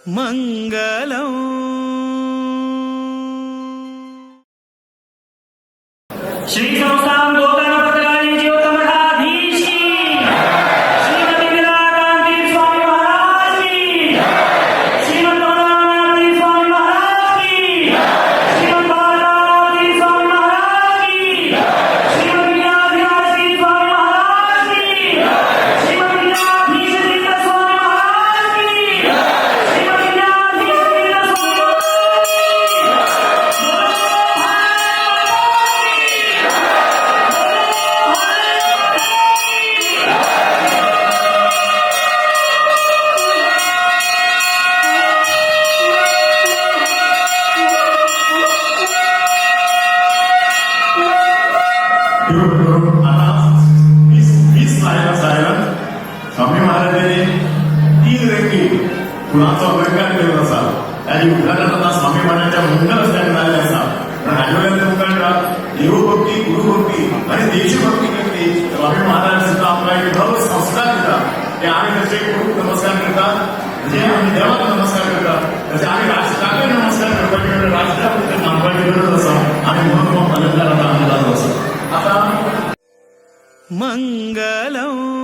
मंगलम श्री संस्थान गोकर्णपत्राणी जीवतमठाधीश की श्रीमती नीलकांती स्वामी महाराज की श्रीमद भगवानाथी स्वामी महाराज की श्रीमद बालाजी स्वामी महाराज की श्रीमद विद्याधीश स्वामी महाराज की श्रीमद विद्याधीश स्वामी महाराज की श्रीमद विद्याधीश स्वामी स्वामी महाराजांनी तीन रंगी फुलांचा अलंकार केलेला असा आणि उदाहरणार्थ स्वामी महाराजांच्या मंगल असल्याने झालेला असा पण आठवड्यात मुखांना देवभक्ती गुरुभक्ती आणि देशभक्ती करते स्वामी महाराज सुद्धा आपला एक भव्य संस्कार देतात ते आम्ही कसे गुरु नमस्कार करतात म्हणजे आम्ही देवाला नमस्कार करतात तसे आम्ही राष्ट्राकडे नमस्कार करतो किंवा राष्ट्राबद्दल मानवाची गरज असा आणि म्हणून मग अलंकाराला आम्ही जात असतो आता मंगलम